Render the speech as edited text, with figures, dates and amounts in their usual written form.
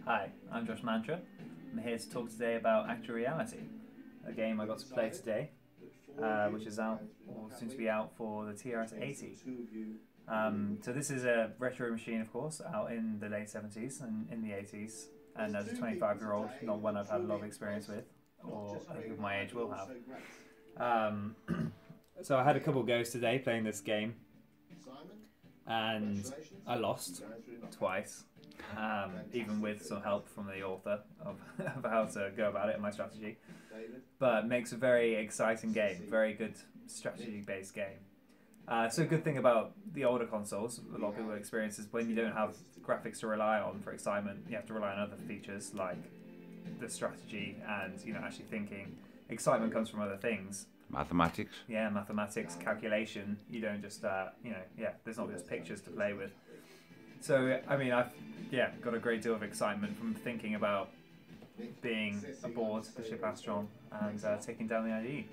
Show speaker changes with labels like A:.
A: Hi, I'm Josh Mantra. I'm here to talk today about Actual Reality, a game I got to play today, which is out, or soon to be out, for the Trs-80. So this is a retro machine, of course, out in the late 70s and in the 80s, and as a 25-year-old, not one I've had a lot of experience with, or other people my age will have. So I had a couple goes today playing this game, and I lost twice. Even with some help from the author of how to go about it and my strategy. But it makes a very exciting game, very good strategy-based game. So a good thing about the older consoles, a lot of people experience, is when you don't have graphics to rely on for excitement, you have to rely on other features like the strategy and actually thinking. Excitement comes from other things.
B: Mathematics.
A: Yeah, mathematics, calculation. You don't just there's not just pictures to play with. So, I mean, I've got a great deal of excitement from thinking about being aboard the ship Astron and taking down the IDE.